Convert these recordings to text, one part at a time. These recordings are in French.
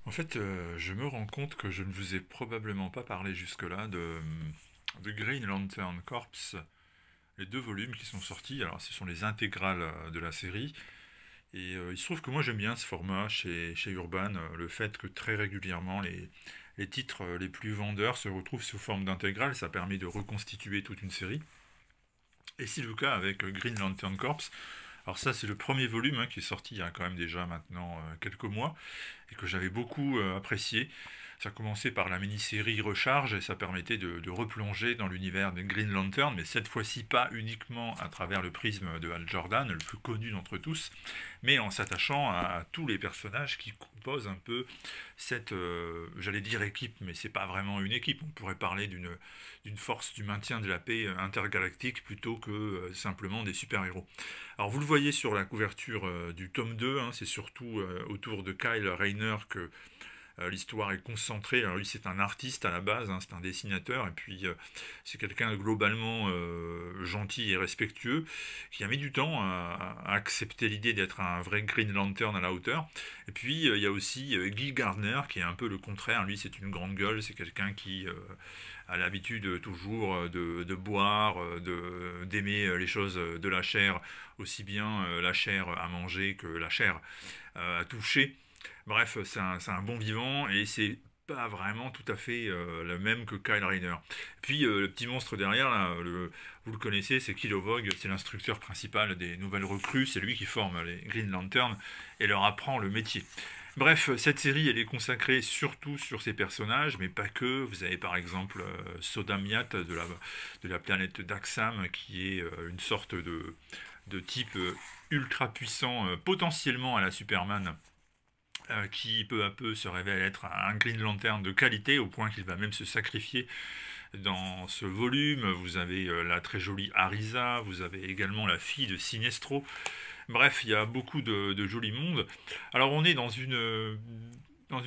En fait, je me rends compte que je ne vous ai probablement pas parlé jusque-là de Green Lantern Corps, les deux volumes qui sont sortis. Alors, ce sont les intégrales de la série. Et il se trouve que moi j'aime bien ce format chez Urban, le fait que très régulièrement les titres les plus vendeurs se retrouvent sous forme d'intégrale, ça permet de reconstituer toute une série. Et c'est le cas avec Green Lantern Corps. Alors ça c'est le premier volume qui est sorti il y a quand même déjà maintenant quelques mois et que j'avais beaucoup apprécié. Ça commençait par la mini-série Recharge et ça permettait de replonger dans l'univers de Green Lantern, mais cette fois-ci pas uniquement à travers le prisme de Hal Jordan, le plus connu d'entre tous, mais en s'attachant à tous les personnages qui composent un peu cette, j'allais dire équipe, mais c'est pas vraiment une équipe. On pourrait parler d'une force du maintien de la paix intergalactique plutôt que simplement des super-héros. Alors vous le voyez sur la couverture du tome 2, c'est surtout autour de Kyle Rayner que l'histoire est concentrée. Alors lui, c'est un artiste à la base, c'est un dessinateur, et puis c'est quelqu'un globalement gentil et respectueux, qui a mis du temps à accepter l'idée d'être un vrai Green Lantern à la hauteur. Et puis il y a aussi Guy Gardner, qui est un peu le contraire. Lui, c'est une grande gueule, c'est quelqu'un qui a l'habitude toujours de boire, d'aimer les choses de la chair, aussi bien la chair à manger que la chair à toucher. Bref, c'est un bon vivant et c'est pas vraiment tout à fait le même que Kyle Rayner. Puis le petit monstre derrière, là, vous le connaissez, c'est Kilowog, c'est l'instructeur principal des nouvelles recrues, c'est lui qui forme les Green Lantern et leur apprend le métier. Bref, cette série, elle est consacrée surtout sur ces personnages, mais pas que. Vous avez par exemple Sodamiat de la planète Daxam, qui est une sorte de type ultra puissant, potentiellement à la Superman, qui peu à peu se révèle être un Green Lantern de qualité, au point qu'il va même se sacrifier dans ce volume. Vous avez la très jolie Arisa, vous avez également la fille de Sinestro. Bref, il y a beaucoup de jolis mondes. Alors on est dans une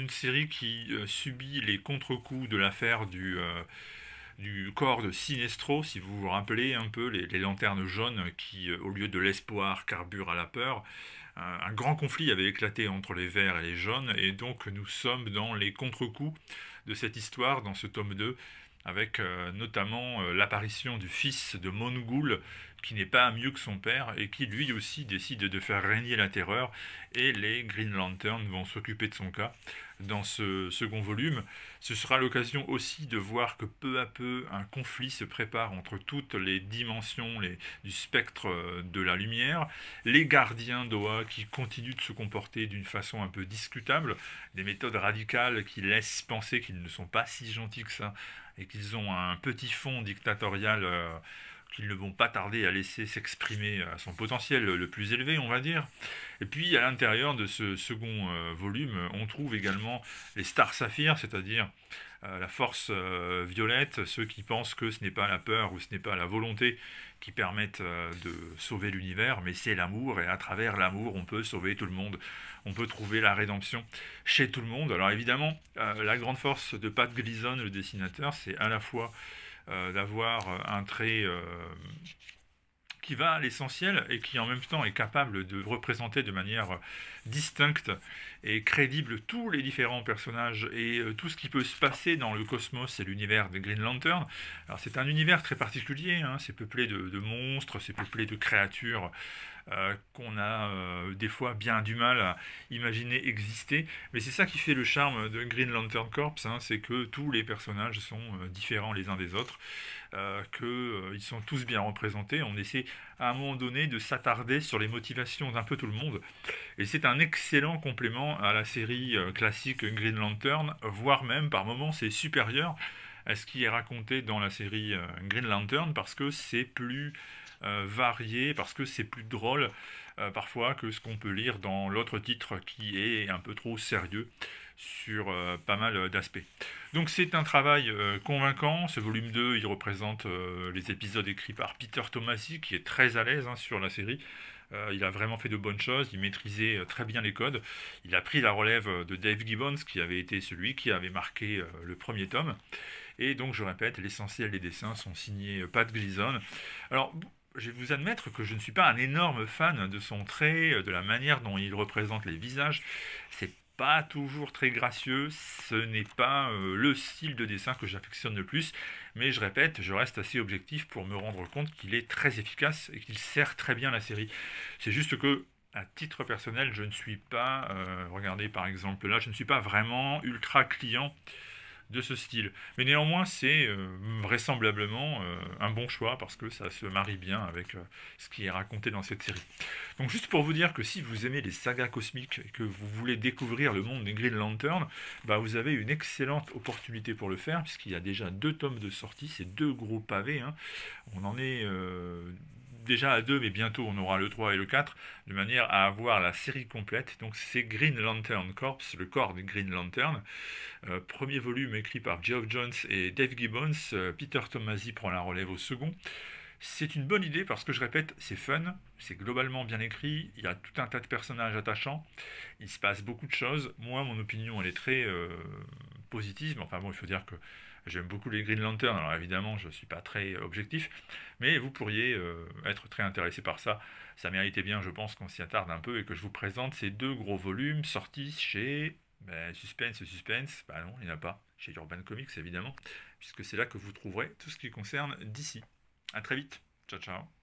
série qui subit les contre-coups de l'affaire du corps de Sinestro, si vous vous rappelez un peu les lanternes jaunes qui, au lieu de l'espoir, carburent à la peur. Un grand conflit avait éclaté entre les verts et les jaunes, et donc nous sommes dans les contre-coups de cette histoire, dans ce tome 2, avec notamment l'apparition du fils de Mongul, qui n'est pas mieux que son père, et qui lui aussi décide de faire régner la terreur, et les Green Lantern vont s'occuper de son cas dans ce second volume. Ce sera l'occasion aussi de voir que peu à peu un conflit se prépare entre toutes les dimensions du spectre de la lumière, les gardiens d'Oa qui continuent de se comporter d'une façon un peu discutable, des méthodes radicales qui laissent penser qu'ils ne sont pas si gentils que ça, et qu'ils ont un petit fond dictatorial qu'ils ne vont pas tarder à laisser s'exprimer à son potentiel le plus élevé, on va dire. Et puis à l'intérieur de ce second volume, on trouve également les Star Sapphire, c'est-à-dire la force violette, ceux qui pensent que ce n'est pas la peur ou ce n'est pas la volonté qui permettent de sauver l'univers, mais c'est l'amour, et à travers l'amour, on peut sauver tout le monde, on peut trouver la rédemption chez tout le monde. Alors évidemment, la grande force de Pat Gleason, le dessinateur, c'est à la fois d'avoir un trait qui va à l'essentiel et qui en même temps est capable de représenter de manière distincte et crédible tous les différents personnages et tout ce qui peut se passer dans le cosmos et l'univers de Green Lantern. Alors c'est un univers très particulier, c'est peuplé de monstres, c'est peuplé de créatures qu'on a des fois bien du mal à imaginer exister, mais c'est ça qui fait le charme de Green Lantern Corps, c'est que tous les personnages sont différents les uns des autres, qu'ils sont tous bien représentés. On essaie à un moment donné de s'attarder sur les motivations d'un peu tout le monde, et c'est un excellent complément à la série classique Green Lantern, voire même par moments c'est supérieur à ce qui est raconté dans la série Green Lantern, parce que c'est plus varié, parce que c'est plus drôle parfois que ce qu'on peut lire dans l'autre titre qui est un peu trop sérieux sur pas mal d'aspects. Donc c'est un travail convaincant. Ce volume 2, il représente les épisodes écrits par Peter Tomasi, qui est très à l'aise sur la série. Il a vraiment fait de bonnes choses, il maîtrisait très bien les codes. Il a pris la relève de Dave Gibbons, qui avait été celui qui avait marqué le premier tome. Et donc, je répète, l'essentiel des dessins sont signés Pat Gleason. Alors, je vais vous admettre que je ne suis pas un énorme fan de son trait, de la manière dont il représente les visages. C'est pas toujours très gracieux, ce n'est pas le style de dessin que j'affectionne le plus, mais je répète, je reste assez objectif pour me rendre compte qu'il est très efficace et qu'il sert très bien la série. C'est juste que, à titre personnel, je ne suis pas, regardez par exemple là, je ne suis pas vraiment ultra client de ce style. Mais néanmoins, c'est vraisemblablement un bon choix parce que ça se marie bien avec ce qui est raconté dans cette série. Donc juste pour vous dire que si vous aimez les sagas cosmiques et que vous voulez découvrir le monde des Green Lantern, bah vous avez une excellente opportunité pour le faire puisqu'il y a déjà 2 tomes de sortie, c'est 2 gros pavés, hein. On en est déjà à 2, mais bientôt on aura le 3 et le 4, de manière à avoir la série complète. Donc c'est Green Lantern Corps, le corps des Green Lantern. Premier volume écrit par Geoff Johns et Dave Gibbons. Peter Tomasi prend la relève au second. C'est une bonne idée parce que je répète, c'est fun, c'est globalement bien écrit, il y a tout un tas de personnages attachants, il se passe beaucoup de choses. Moi, mon opinion, elle est très positive, mais enfin bon, il faut dire que j'aime beaucoup les Green Lantern, alors évidemment, je ne suis pas très objectif, mais vous pourriez être très intéressé par ça. Ça méritait bien, je pense, qu'on s'y attarde un peu et que je vous présente ces 2 gros volumes sortis chez Suspense, bah non, il n'y en a pas. Chez Urban Comics, évidemment, puisque c'est là que vous trouverez tout ce qui concerne DC. A très vite. Ciao, ciao.